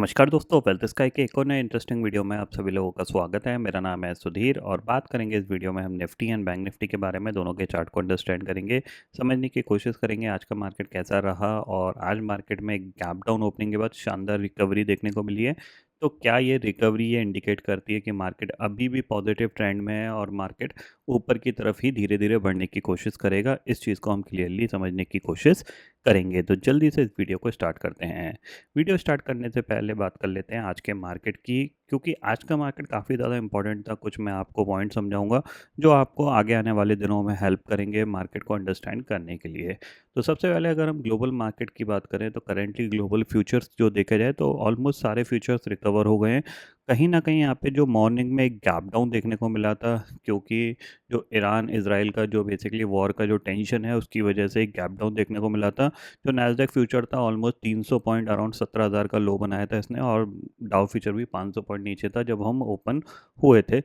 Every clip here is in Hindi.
नमस्कार दोस्तों, वेल्थ स्काई के एक और नए इंटरेस्टिंग वीडियो में आप सभी लोगों का स्वागत है। मेरा नाम है सुधीर और बात करेंगे इस वीडियो में हम निफ्टी एंड बैंक निफ्टी के बारे में, दोनों के चार्ट को अंडरस्टैंड करेंगे, समझने की कोशिश करेंगे आज का मार्केट कैसा रहा। और आज मार्केट में गैप डाउन ओपनिंग के बाद शानदार रिकवरी देखने को मिली है। तो क्या ये रिकवरी ये इंडिकेट करती है कि मार्केट अभी भी पॉजिटिव ट्रेंड में है और मार्केट ऊपर की तरफ ही धीरे धीरे बढ़ने की कोशिश करेगा? इस चीज़ को हम क्लियरली समझने की कोशिश करेंगे। तो जल्दी से इस वीडियो को स्टार्ट करते हैं। वीडियो स्टार्ट करने से पहले बात कर लेते हैं आज के मार्केट की, क्योंकि आज का मार्केट काफ़ी ज़्यादा इंपॉर्टेंट था। कुछ मैं आपको पॉइंट समझाऊंगा जो आपको आगे आने वाले दिनों में हेल्प करेंगे मार्केट को अंडरस्टैंड करने के लिए। तो सबसे पहले अगर हम ग्लोबल मार्केट की बात करें तो करेंटली ग्लोबल फ्यूचर्स जो देखा जाए तो ऑलमोस्ट सारे फ्यूचर्स रिकवर हो गए हैं। कहीं ना कहीं यहाँ पे जो मॉर्निंग में एक गैप डाउन देखने को मिला था, क्योंकि जो ईरान इसराइल का जो बेसिकली वॉर का जो टेंशन है उसकी वजह से एक गैप डाउन देखने को मिला था। जो नैस्डैक फ्यूचर था ऑलमोस्ट 300 पॉइंट अराउंड 17,000 का लो बनाया था इसने, और डाउ फ्यूचर भी 500 पॉइंट नीचे था जब हम ओपन हुए थे,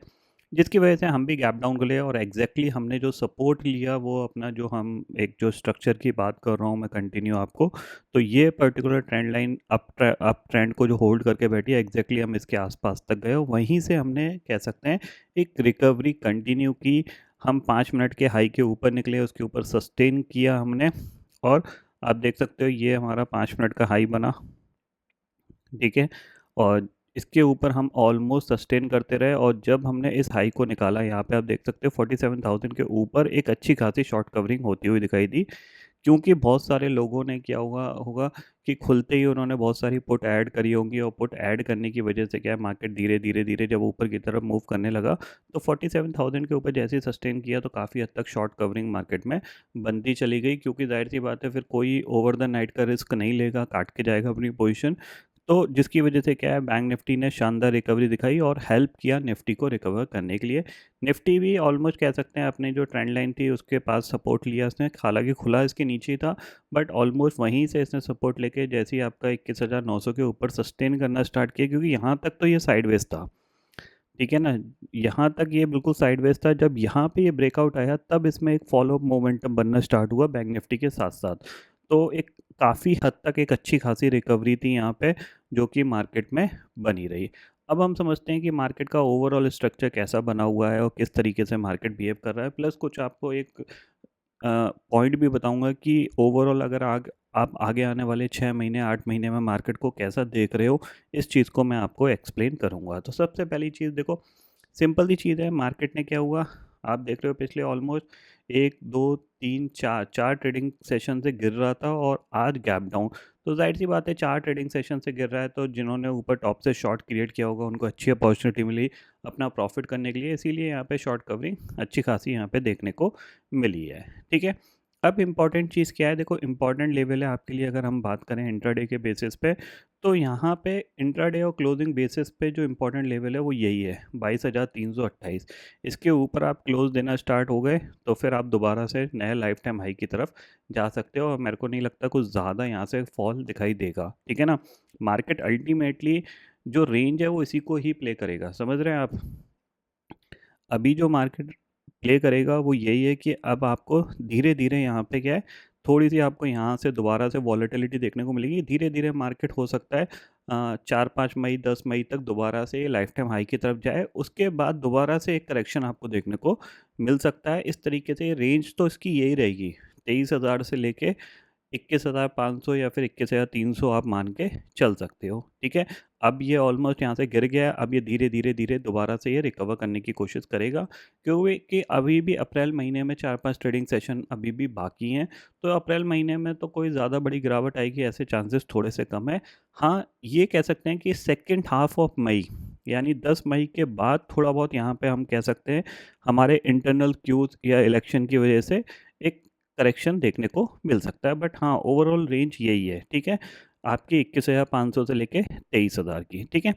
जिसकी वजह से हम भी गैप डाउन को लिए। और एग्जैक्टली हमने जो सपोर्ट लिया वो अपना जो हम एक जो स्ट्रक्चर की बात कर रहा हूँ मैं कंटिन्यू आपको, तो ये particular trend line up trend को जो होल्ड करके बैठी है एग्जैक्टली हम इसके आसपास तक गए और वहीं से हमने कह सकते हैं एक रिकवरी कंटिन्यू की। हम 5 मिनट के हाई के ऊपर निकले, उसके ऊपर सस्टेन किया हमने, और आप देख सकते हो ये हमारा 5 मिनट का हाई बना, ठीक है। और इसके ऊपर हम ऑलमोस्ट सस्टेन करते रहे और जब हमने इस हाई को निकाला, यहाँ पे आप देख सकते हो 47,000 के ऊपर एक अच्छी खासी शॉर्ट कवरिंग होती हुई दिखाई दी, क्योंकि बहुत सारे लोगों ने क्या होगा होगा कि खुलते ही उन्होंने बहुत सारी पुट ऐड करी होंगी और पुट ऐड करने की वजह से क्या है, मार्केट धीरे धीरे धीरे जब ऊपर की तरफ मूव करने लगा तो 47,000 के ऊपर जैसे ही सस्टेन किया तो काफ़ी हद तक शॉर्ट कवरिंग मार्केट में बनती चली गई, क्योंकि जाहिर सी बात है फिर कोई ओवर द नाइट का रिस्क नहीं लेगा, काट के जाएगा अपनी पोजीशन। तो जिसकी वजह से क्या है, बैंक निफ्टी ने शानदार रिकवरी दिखाई और हेल्प किया निफ्टी को रिकवर करने के लिए। निफ्टी भी ऑलमोस्ट कह सकते हैं अपनी जो ट्रेंड लाइन थी उसके पास सपोर्ट लिया इसने, हालांकि खुला इसके नीचे ही था बट ऑलमोस्ट वहीं से इसने सपोर्ट लेके जैसे ही आपका 21,900 के ऊपर सस्टेन करना स्टार्ट किया, क्योंकि यहाँ तक तो ये साइडवेज था, ठीक है ना। यहाँ तक ये बिल्कुल साइडवेज था, जब यहाँ पे ये ब्रेकआउट आया तब इसमें एक फॉलो मोमेंटम बनना स्टार्ट हुआ बैंक निफ्टी के साथ साथ। तो एक काफ़ी हद तक एक अच्छी खासी रिकवरी थी यहाँ पे, जो कि मार्केट में बनी रही। अब हम समझते हैं कि मार्केट का ओवरऑल स्ट्रक्चर कैसा बना हुआ है और किस तरीके से मार्केट बिहेव कर रहा है, प्लस कुछ आपको एक पॉइंट भी बताऊंगा कि ओवरऑल अगर आप आगे आने वाले 6 महीने 8 महीने में मार्केट को कैसा देख रहे हो, इस चीज़ को मैं आपको एक्सप्लेन करूंगा। तो सबसे पहली चीज़ देखो, सिंपल सी चीज़ है, मार्केट ने क्या हुआ, आप देख रहे हो पिछले ऑलमोस्ट 1 2 3 4 ट्रेडिंग सेशन से गिर रहा था और आज गैप डाउन। तो जाहिर सी बात है 4 ट्रेडिंग सेशन से गिर रहा है तो जिन्होंने ऊपर टॉप से शॉर्ट क्रिएट किया होगा उनको अच्छी अपॉर्चुनिटी मिली अपना प्रॉफिट करने के लिए, इसीलिए यहाँ पे शॉर्ट कवरिंग अच्छी खासी यहाँ पे देखने को मिली है, ठीक है। अब इम्पॉर्टेंट चीज़ क्या है, देखो इम्पॉर्टेंट लेवल है आपके लिए अगर हम बात करें इंट्राडे के बेसिस पे, तो यहाँ पे इंट्राडे और क्लोजिंग बेसिस पे जो इम्पोर्टेंट लेवल है वो यही है 22,328। इसके ऊपर आप क्लोज देना स्टार्ट हो गए तो फिर आप दोबारा से नए लाइफ टाइम हाई की तरफ जा सकते हो और मेरे को नहीं लगता कुछ ज़्यादा यहाँ से फॉल दिखाई देगा, ठीक है ना। मार्केट अल्टीमेटली जो रेंज है वो इसी को ही प्ले करेगा, समझ रहे हैं आप। अभी जो मार्केट प्ले करेगा वो यही है कि अब आपको धीरे धीरे यहाँ पे क्या है, थोड़ी सी आपको यहाँ से दोबारा से वॉलेटिलिटी देखने को मिलेगी। धीरे धीरे मार्केट हो सकता है 4 5 मई 10 मई तक दोबारा से लाइफ टाइम हाई की तरफ जाए, उसके बाद दोबारा से एक करेक्शन आपको देखने को मिल सकता है। इस तरीके से रेंज तो इसकी यही रहेगी, 23,000 से लेके 21,500 या फिर 21,300 आप मान के चल सकते हो, ठीक है। अब ये ऑलमोस्ट यहाँ से गिर गया है, अब ये धीरे धीरे धीरे दोबारा से ये रिकवर करने की कोशिश करेगा, क्योंकि कि अभी भी अप्रैल महीने में 4 5 ट्रेडिंग सेशन अभी भी बाकी हैं। तो अप्रैल महीने में तो कोई ज़्यादा बड़ी गिरावट आएगी ऐसे चांसेस थोड़े से कम है। हाँ, ये कह सकते हैं कि सेकेंड हाफ ऑफ मई यानी 10 मई के बाद थोड़ा बहुत यहाँ पे हम कह सकते हैं हमारे इंटरनल क्यूज या इलेक्शन की वजह से एक करेक्शन देखने को मिल सकता है, बट हाँ ओवरऑल रेंज यही है, ठीक है। आपकी 21,500 से लेके 23,000 की, ठीक है।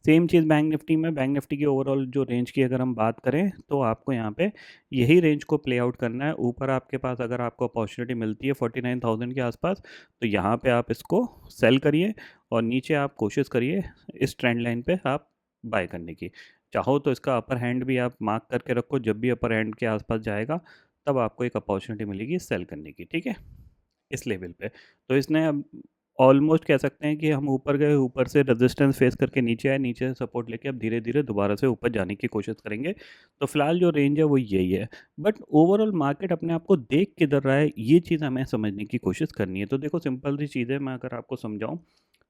सेम चीज़ बैंक निफ्टी में, बैंक निफ्टी की ओवरऑल जो रेंज की अगर हम बात करें तो आपको यहाँ पे यही रेंज को प्ले आउट करना है। ऊपर आपके पास अगर आपको अपॉर्चुनिटी मिलती है 49,000 के आसपास तो यहाँ पे आप इसको सेल करिए और नीचे आप कोशिश करिए इस ट्रेंड लाइन पे आप बाय करने की। चाहो तो इसका अपर हैंड भी आप मार्क करके रखो, जब भी अपर हैंड के आसपास जाएगा तब आपको एक अपॉर्चुनिटी मिलेगी सेल करने की, ठीक है, इस लेवल पे। तो इसने अब ऑलमोस्ट कह सकते हैं कि हम ऊपर गए, ऊपर से रेजिस्टेंस फेस करके नीचे आए, नीचे से सपोर्ट लेके अब धीरे-धीरे दोबारा से ऊपर जाने की कोशिश करेंगे। तो फिलहाल जो रेंज है वो यही है। बट ओवरऑल मार्केट अपने आप को देख किधर रहा है, ये चीज़ हमें समझने की कोशिश करनी है। तो देखो सिंपल सी चीज़ है, मैं अगर आपको समझाऊँ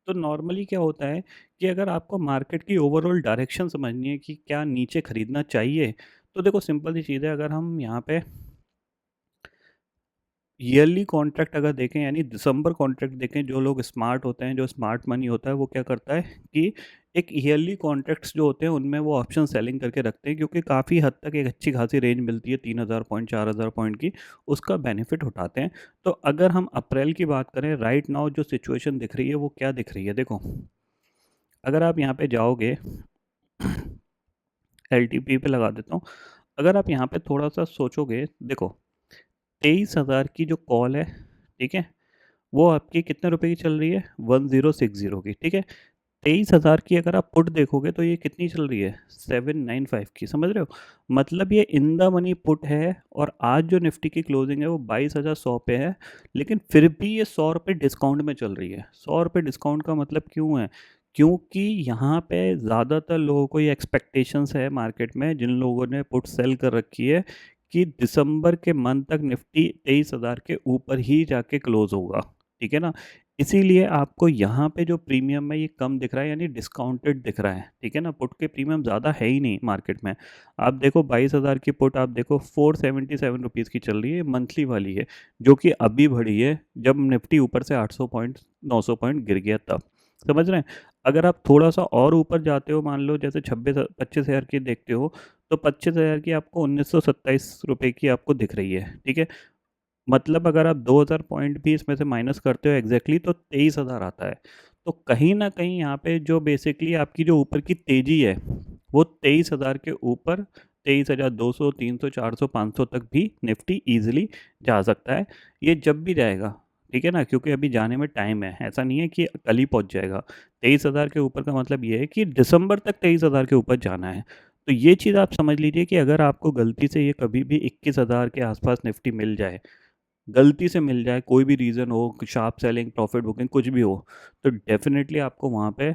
तो नॉर्मली क्या होता है कि अगर आपको मार्केट की ओवरऑल डायरेक्शन समझनी है कि क्या नीचे खरीदना चाहिए, तो देखो सिंपल सी चीज़ है, अगर हम यहाँ पे ईयरली कॉन्ट्रैक्ट अगर देखें यानी दिसंबर कॉन्ट्रैक्ट देखें, जो लोग स्मार्ट होते हैं, जो स्मार्ट मनी होता है, वो क्या करता है कि एक ईयरली कॉन्ट्रैक्ट्स जो होते हैं उनमें वो ऑप्शन सेलिंग करके रखते हैं, क्योंकि काफ़ी हद तक एक अच्छी खासी रेंज मिलती है 3000 पॉइंट 4000 पॉइंट की, उसका बेनिफिट उठाते हैं। तो अगर हम अप्रैल की बात करें, राइट नाउ जो सिचुएशन दिख रही है वो क्या दिख रही है, देखो अगर आप यहाँ पे जाओगे एल पे लगा देता हूँ। अगर आप यहाँ पे थोड़ा सा सोचोगे, देखो 23,000 की जो कॉल है, ठीक है, वो आपकी कितने रुपए की चल रही है, 1060 की, ठीक है। 23,000 की अगर आप पुट देखोगे तो ये कितनी चल रही है, 795 की, समझ रहे हो। मतलब ये इन द मनी पुट है, और आज जो निफ्टी की क्लोजिंग है वो 22,100 पे है, लेकिन फिर भी ये 100 रुपये डिस्काउंट में चल रही है। 100 रुपये डिस्काउंट का मतलब क्यों है, क्योंकि यहाँ पे ज़्यादातर लोगों को ये एक्सपेक्टेशंस है मार्केट में, जिन लोगों ने पुट सेल कर रखी है, कि दिसंबर के मंथ तक निफ्टी 23,000 के ऊपर ही जाके क्लोज होगा, ठीक है ना। इसीलिए आपको यहाँ पे जो प्रीमियम है ये कम दिख रहा है, यानी डिस्काउंटेड दिख रहा है, ठीक है ना। पुट के प्रीमियम ज़्यादा है ही नहीं मार्केट में। आप देखो 22,000 की पुट आप देखो 477 रुपीज़ की चल रही है, मंथली वाली है, जो कि अभी बढ़ी है जब निफ्टी ऊपर से 800 पॉइंट 900 पॉइंट गिर गया तब, समझ रहे हैं। अगर आप थोड़ा सा और ऊपर जाते हो, मान लो जैसे 25,000 की देखते हो, तो 25,000 की आपको 1927 रुपये की आपको दिख रही है, ठीक है। मतलब अगर आप 2000 पॉइंट भी इसमें से माइनस करते हो एग्जैक्टली, तो 23,000 आता है। तो कहीं ना कहीं यहाँ पे जो बेसिकली आपकी जो ऊपर की तेजी है वो 23,000 के ऊपर, 23,200 300 400 500 तक भी निफ्टी इजीली जा सकता है। ये जब भी जाएगा, ठीक है ना, क्योंकि अभी जाने में टाइम है, ऐसा नहीं है कि कल ही पहुंच जाएगा। 23,000 के ऊपर का मतलब ये है कि दिसंबर तक 23,000 के ऊपर जाना है। तो ये चीज़ आप समझ लीजिए कि अगर आपको गलती से ये कभी भी 21,000 के आसपास निफ्टी मिल जाए, गलती से मिल जाए, कोई भी रीज़न हो, शार्प सेलिंग, प्रॉफिट बुकिंग कुछ भी हो, तो डेफ़िनेटली आपको वहाँ पे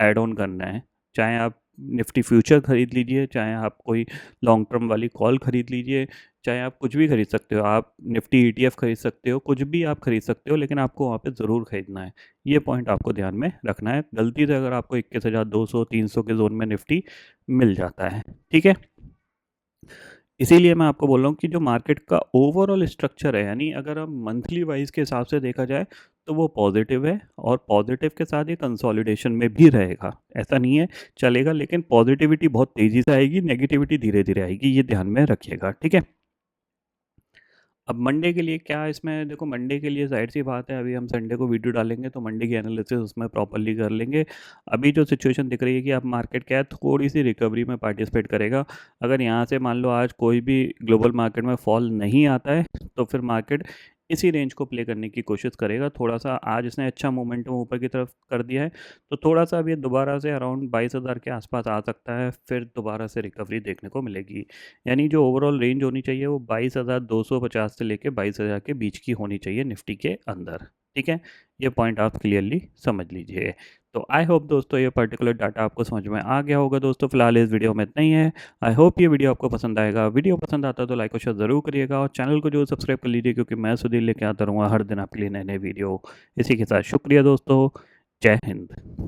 ऐड ऑन करना है। चाहे आप निफ्टी फ्यूचर खरीद लीजिए, चाहे आप कोई लॉन्ग टर्म वाली कॉल खरीद लीजिए, चाहे आप कुछ भी खरीद सकते हो, आप निफ्टी ईटीएफ खरीद सकते हो, कुछ भी आप खरीद सकते हो, लेकिन आपको वहाँ पे ज़रूर खरीदना है। ये पॉइंट आपको ध्यान में रखना है। गलती से अगर आपको 21,200 300 के ज़ोन में निफ्टी मिल जाता है, ठीक है। इसीलिए मैं आपको बोल रहा हूँ कि जो मार्केट का ओवरऑल स्ट्रक्चर है, यानी अगर हम मंथली वाइज के हिसाब से देखा जाए, तो वो पॉजिटिव है, और पॉजिटिव के साथ ये कंसोलिडेशन में भी रहेगा, ऐसा नहीं है, चलेगा, लेकिन पॉजिटिविटी बहुत तेज़ी से आएगी, नेगेटिविटी धीरे धीरे आएगी, ये ध्यान में रखिएगा, ठीक है। अब मंडे के लिए क्या, इसमें देखो मंडे के लिए ज़ाहिर सी बात है, अभी हम संडे को वीडियो डालेंगे तो मंडे की एनालिसिस उसमें प्रॉपर्ली कर लेंगे। अभी जो सिचुएशन दिख रही है कि अब मार्केट क्या है, थोड़ी सी रिकवरी में पार्टिसिपेट करेगा। अगर यहाँ से मान लो आज कोई भी ग्लोबल मार्केट में फॉल नहीं आता है, तो फिर मार्केट इसी रेंज को प्ले करने की कोशिश करेगा। थोड़ा सा आज इसने अच्छा मोमेंटम ऊपर की तरफ कर दिया है, तो थोड़ा सा अब ये दोबारा से अराउंड 22,000 के आसपास आ सकता है, फिर दोबारा से रिकवरी देखने को मिलेगी। यानी जो ओवरऑल रेंज होनी चाहिए वो 22,250 से लेके 22,000 के बीच की होनी चाहिए निफ्टी के अंदर, ठीक है। ये पॉइंट आप क्लियरली समझ लीजिए। तो आई होप दोस्तों ये पर्टिकुलर डाटा आपको समझ में आ गया होगा। दोस्तों फिलहाल इस वीडियो में इतना ही है। आई होप ये वीडियो आपको पसंद आएगा। वीडियो पसंद आता है तो लाइक और शेयर ज़रूर करिएगा, और चैनल को जो सब्सक्राइब कर लीजिए, क्योंकि मैं सुधीर लेके आता रहूँगा हर दिन आपके लिए नए नए वीडियो। इसी के साथ शुक्रिया दोस्तों, जय हिंद।